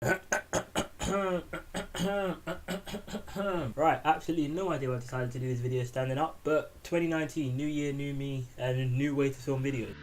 Right, absolutely no idea why I decided to do this video standing up, but 2019, new year, new me, and a new way to film videos.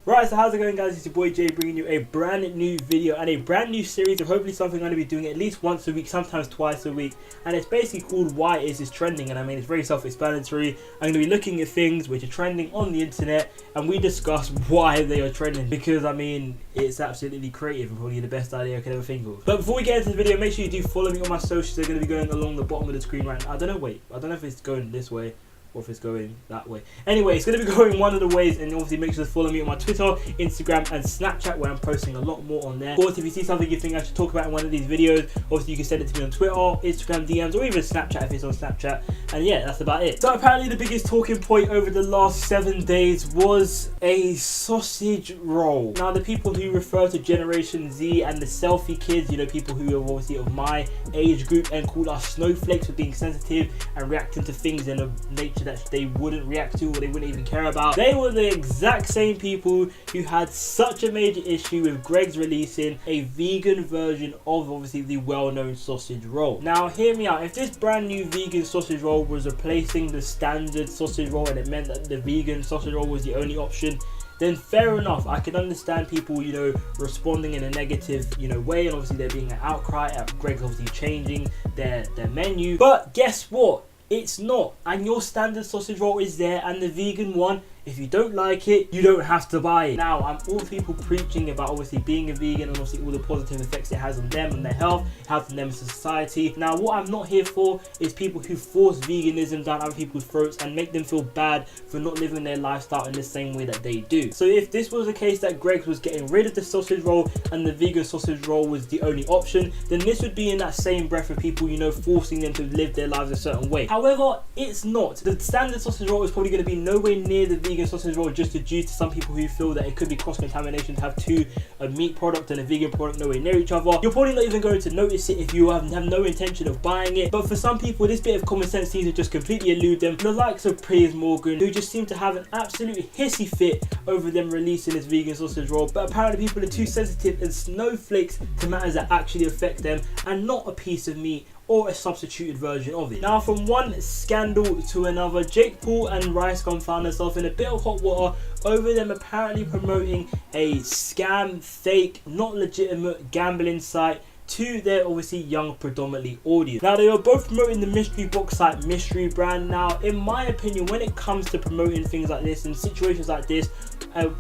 Right, so how's it going, guys? It's your boy Jay bringing you a brand new video and a brand new series of hopefully something I'm going to be doing at least once a week, sometimes twice a week. And it's basically called Why Is This Trending? And I mean, it's very self-explanatory. I'm going to be looking at things which are trending on the internet and we discuss why they are trending. Because I mean, it's absolutely creative and probably the best idea I could ever think of. But before we get into the video, make sure you do follow me on my socials. They're going to be going along the bottom of the screen right now. I don't know if it's going this way or if it's going that way. Anyway, it's going to be going one of the ways, and obviously make sure to follow me on my Twitter, Instagram and Snapchat, where I'm posting a lot more on there. Of course, if you see something you think I should talk about in one of these videos, obviously you can send it to me on Twitter, Instagram DMs, or even Snapchat if it's on Snapchat. And yeah, that's about it. So apparently the biggest talking point over the last 7 days was a sausage roll. Now, the people who refer to Generation Z and the selfie kids, you know, people who are obviously of my age group, and call us snowflakes for being sensitive and reacting to things in a nature that they wouldn't react to or they wouldn't even care about. They were the exact same people who had such a major issue with Greggs releasing a vegan version of obviously the well-known sausage roll. Now hear me out, if this brand new vegan sausage roll was replacing the standard sausage roll and it meant that the vegan sausage roll was the only option, then fair enough. I can understand people, you know, responding in a negative, you know, way, and obviously there being an outcry at Greggs obviously changing their menu. But guess what? It's not, and your standard sausage roll is there, and the vegan one, if you don't like it, you don't have to buy it. Now, I'm all people preaching about obviously being a vegan and obviously all the positive effects it has on them and their health, it has on them as a society. Now, what I'm not here for is people who force veganism down other people's throats and make them feel bad for not living their lifestyle in the same way that they do. So if this was the case that Greggs was getting rid of the sausage roll and the vegan sausage roll was the only option, then this would be in that same breath of people, you know, forcing them to live their lives a certain way. However, it's not. The standard sausage roll is probably going to be nowhere near the vegan sausage roll, just due to some people who feel that it could be cross-contamination to have a meat product and a vegan product nowhere near each other. You're probably not even going to notice it if you have no intention of buying it, but for some people this bit of common sense seems to just completely elude them. The likes of Piers Morgan, who just seem to have an absolute hissy fit over them releasing this vegan sausage roll, but apparently people are too sensitive and snowflakes to matters that actually affect them and not a piece of meat or a substituted version of it. Now, from one scandal to another, Jake Paul and Ricegum found themselves in a bit of hot water over them apparently promoting a scam, fake, not legitimate gambling site to their obviously young predominantly audience. Now, they were both promoting the mystery box site Mystery Brand. Now, in my opinion, when it comes to promoting things like this and situations like this,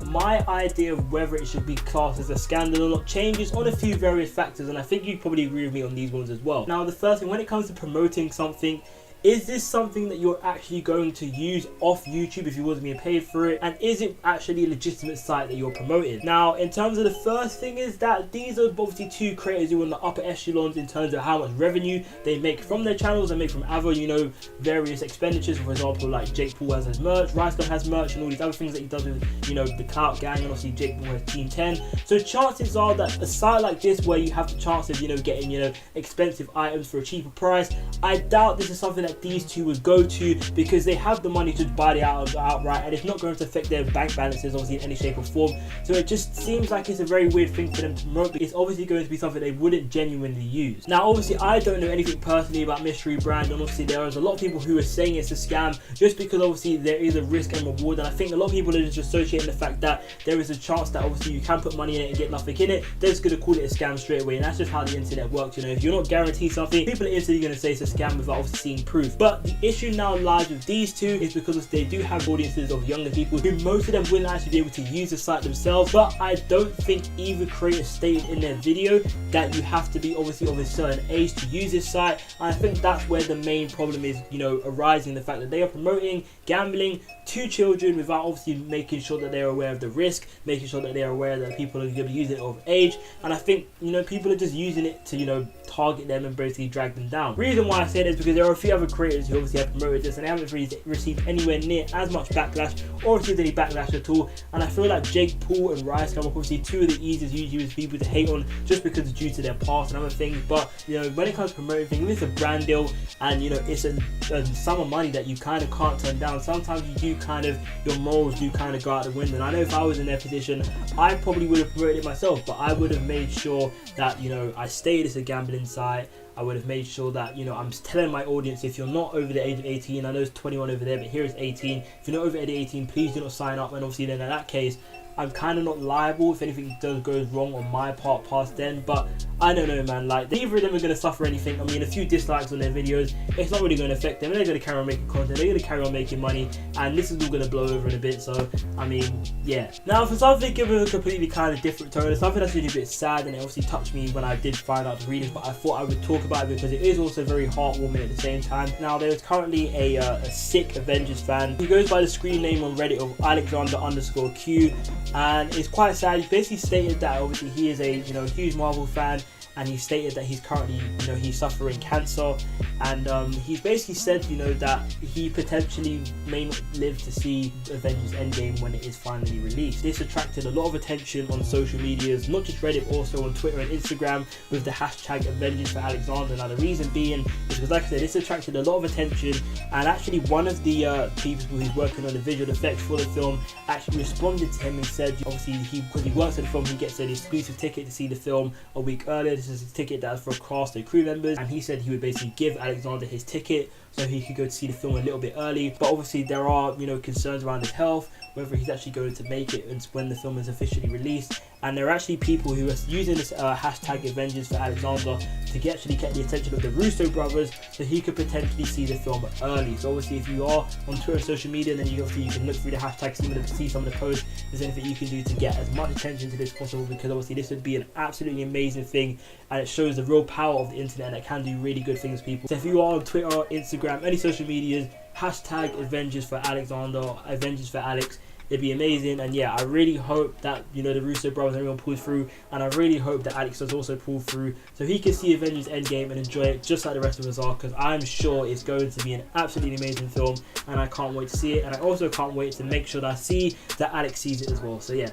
my idea of whether it should be classed as a scandal or not changes on a few various factors, and I think you probably agree with me on these ones as well. Now, the first thing, when it comes to promoting something, is this something that you're actually going to use off YouTube if you wasn't being paid for it? And is it actually a legitimate site that you're promoting? Now, in terms of the first thing, is that these are obviously two creators who are in the upper echelons in terms of how much revenue they make from their channels and make from other, you know, various expenditures. For example, like Jake Paul has his merch, Ricegum has merch, and all these other things that he does with, you know, the Clout Gang, and obviously Jake Paul has Team 10. So chances are that a site like this, where you have the chance of, you know, getting, you know, expensive items for a cheaper price, I doubt this is something that these two would go to, because they have the money to buy the outright, and it's not going to affect their bank balances obviously in any shape or form. So it just seems like it's a very weird thing for them to promote, but it's obviously going to be something they wouldn't genuinely use. Now, obviously I don't know anything personally about Mystery Brand, and obviously there is a lot of people who are saying it's a scam just because obviously there is a risk and reward, and I think a lot of people are just associating the fact that there is a chance that obviously you can put money in it and get nothing in it. They're just going to call it a scam straight away, and that's just how the internet works. You know, if you're not guaranteed something, people are instantly going to say it's a scam without obviously seeing proof. But the issue now lies with these two is because they do have audiences of younger people who most of them wouldn't actually be able to use the site themselves. But I don't think either creator stated in their video that you have to be obviously of a certain age to use this site, and I think that's where the main problem is, you know, arising, the fact that they are promoting gambling to children without obviously making sure that they're aware of the risk, making sure that they're aware that people are going to be using it of age. And I think, you know, people are just using it to, you know, target them and basically drag them down. Reason why I say that is because there are a few other other creators who obviously have promoted this, and they haven't really received anywhere near as much backlash or received any backlash at all. And I feel like Jake Paul and Ricegum are obviously two of the easiest YouTubers for people to hate on, just because it's due to their past and other things. But you know, when it comes to promoting things, it's a brand deal, and you know, it's a sum of money that you kind of can't turn down. Sometimes you do kind of, your morals do kind of go out the window. And I know if I was in their position, I probably would have promoted it myself, but I would have made sure that, you know, I stayed as a gambling site. I would have made sure that, you know, I'm telling my audience, if you're not over the age of 18, I know it's 21 over there, but here it's 18. If you're not over the age of 18, please do not sign up. And obviously then in that case, I'm kind of not liable if anything goes wrong on my part past then. But I don't know, man, like, neither of them are going to suffer anything. I mean, a few dislikes on their videos, it's not really going to affect them. They're going to carry on making content, they're going to carry on making money, and this is all going to blow over in a bit. So I mean, yeah. Now for something given a completely kind of different tone, something that's really a bit sad, and it obviously touched me when I did find out the readings, but I thought I would talk about it because it is also very heartwarming at the same time. Now there is currently a sick Avengers fan. He goes by the screen name on Reddit of Alexander_Q, and it's quite sad. He basically stated that obviously he is a, you know, huge Marvel fan, and he stated that he's currently, you know, he's suffering cancer, and he's basically said, you know, that he potentially may not live to see Avengers Endgame when it is finally released. This attracted a lot of attention on social medias, not just Reddit, also on Twitter and Instagram, with the hashtag Avengers for Alexander. Now the reason being is because, like I said, this attracted a lot of attention, and actually one of the people who's working on the visual effects for the film actually responded to him and said, obviously because he works at the film, he gets an exclusive ticket to see the film a week earlier. This is a ticket that's for cast and crew members, and he said he would basically give Alexander his ticket so he could go to see the film a little bit early. But obviously there are, you know, concerns around his health, whether he's actually going to make it when the film is officially released. And there are actually people who are using this hashtag Avengers for Alexander to actually get the attention of the Russo brothers, so he could potentially see the film early. So obviously if you are on Twitter and social media, then you can look through the hashtags, see some of the posts. If there's anything you can do to get as much attention to this as possible, because obviously this would be an absolutely amazing thing, and it shows the real power of the internet, and it can do really good things, people. So if you are on Twitter, Instagram, any social medias, hashtag Avengers for Alexander, Avengers for Alex. It'd be amazing. And yeah, I really hope that, you know, the Russo brothers and everyone pulls through, and I really hope that Alex does also pull through, so he can see Avengers Endgame and enjoy it just like the rest of us are, because I'm sure it's going to be an absolutely amazing film, and I can't wait to see it. And I also can't wait to make sure that I see that Alex sees it as well. So yeah,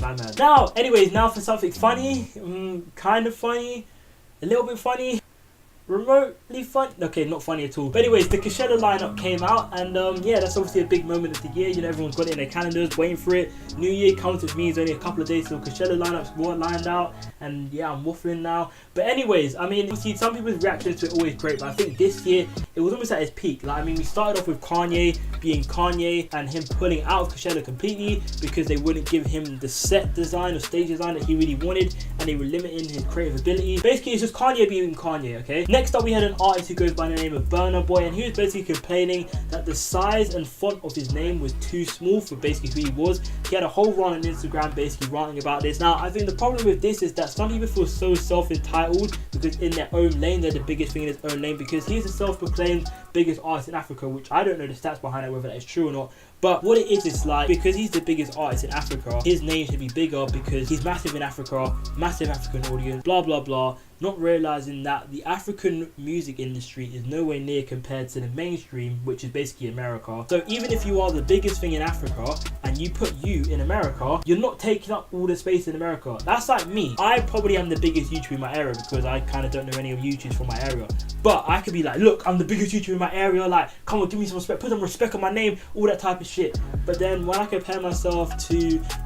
man. Now anyways, now for something funny, kind of funny, a little bit funny, remotely fun. Okay, not funny at all. But anyways, the Coachella lineup came out, and yeah, that's obviously a big moment of the year. You know, everyone's got it in their calendars, waiting for it. New Year comes with me. It's only a couple of days till Coachella lineups were lined out, and yeah, I'm waffling now. But anyways, I mean, obviously some people's reactions to it are always great, but I think this year it was almost at its peak. Like, I mean, we started off with Kanye being Kanye and him pulling out of Coachella completely because they wouldn't give him the set design or stage design that he really wanted, and they were limiting his creative ability. Basically, it's just Kanye being Kanye, okay? Next up, we had an artist who goes by the name of Burna Boy, and he was basically complaining that the size and font of his name was too small for basically who he was. He had a whole run on Instagram basically ranting about this. Now, I think the problem with this is that some people feel so self-entitled because in their own lane, they're the biggest thing in his own lane, because he's a self-proclaimed biggest artist in Africa, which I don't know the stats behind it, whether that is true or not. But what it is like, because he's the biggest artist in Africa, his name should be bigger because he's massive in Africa, massive African audience, blah blah blah, not realizing that the African music industry is nowhere near compared to the mainstream, which is basically America. So even if you are the biggest thing in Africa and you put you in America, you're not taking up all the space in America. That's like me. I probably am the biggest YouTuber in my area because I kind of don't know any of YouTubers from my area. But I could be like, look, I'm the biggest YouTuber in my area, like, come on, give me some respect, put some respect on my name, all that type of shit. But then when I compare myself to,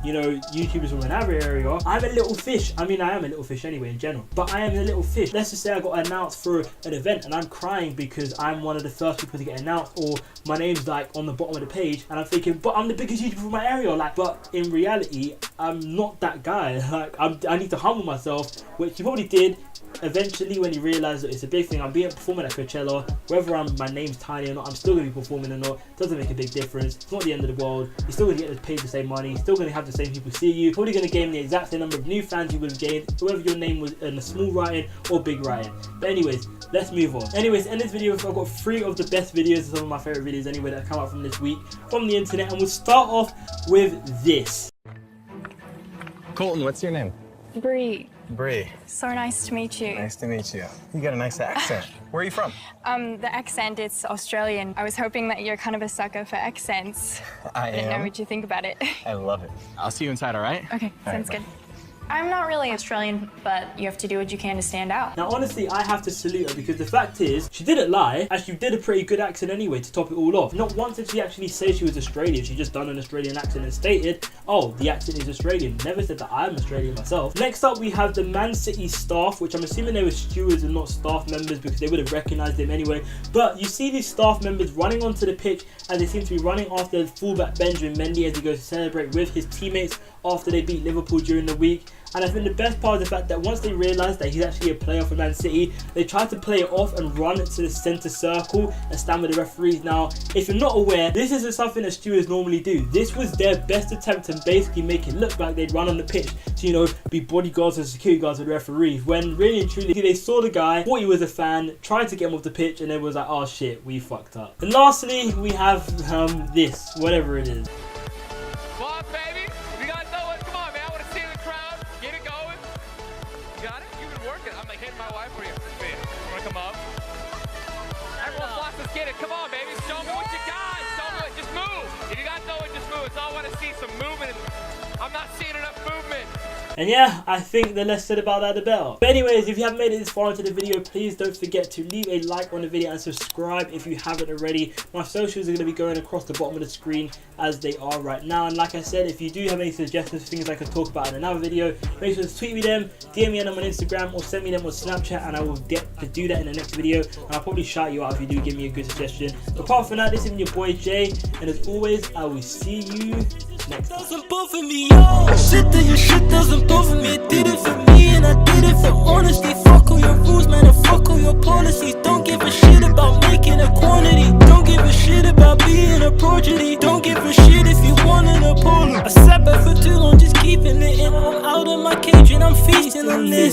you know, YouTubers from another area, I'm a little fish. I mean, I am a little fish anyway in general, but I am a little fish. Let's just say I got announced for an event and I'm crying because I'm one of the first people to get announced, or my name's like on the bottom of the page, and I'm thinking, but I'm the biggest YouTuber from my area. Like, but in reality, I'm not that guy. Like, I need to humble myself, which you probably did eventually when you realize that it's a big thing. I'm performing at Coachella, whether my name's tiny or not, I'm still going to be performing or not. Doesn't make a big difference. It's not the end of the world. You're still going to get paid the same money. You're still going to have the same people see you. Probably going to gain the exact same number of new fans you would have gained whether your name was in a small writing or big writing. But anyways, let's move on. Anyways, in this video, I've got 3 of the best videos, some of my favorite videos anyway, that come out from this week from the internet, and we'll start off with this. Colton, what's your name? Bree. Bree. So nice to meet you. Nice to meet you. You got a nice accent. Where are you from? The accent, it's Australian. I was hoping that you're kind of a sucker for accents. I didn't know am. what you think about it. I love it. I'll see you inside, all right? Okay, sounds right, good. I'm not really Australian, but you have to do what you can to stand out. Now, honestly, I have to salute her because the fact is, she didn't lie, and she did a pretty good accent anyway to top it all off. Not once did she actually say she was Australian. She just done an Australian accent and stated, oh, the accent is Australian. Never said that I'm Australian myself. Next up, we have the Man City staff, which I'm assuming they were stewards and not staff members because they would have recognized them anyway. But you see these staff members running onto the pitch and they seem to be running after fullback Benjamin Mendy as he goes to celebrate with his teammates after they beat Liverpool during the week. And I think the best part is the fact that once they realise that he's actually a player for Man City, they try to play it off and run to the centre circle and stand with the referees. Now, if you're not aware, this isn't something that stewards normally do. This was their best attempt to basically make it look like they'd run on the pitch to, you know, be bodyguards and security guards with the referees. When really and truly, they saw the guy, thought he was a fan, tried to get him off the pitch, and then was like, oh shit, we fucked up. And lastly, we have this, whatever it is. Get it, come on, baby. Show me what you got. Show me what, just move. If you got no one, just move. It's all I want to see, some movement. I'm not seeing enough movement. And yeah, I think the less said about that, the better. But anyways, if you haven't made it this far into the video, please don't forget to leave a like on the video and subscribe if you haven't already. My socials are going to be going across the bottom of the screen as they are right now. And like I said, if you do have any suggestions, things I could talk about in another video, make sure to tweet me them, DM me them on Instagram, or send me them on Snapchat, and I will get to do that in the next video. And I'll probably shout you out if you do give me a good suggestion. But apart from that, this has been your boy Jay, and as always, I will see you next time. Shit that your shit doesn't bother me. Did it for me and I did it for honesty. Fuck all your rules, man, and fuck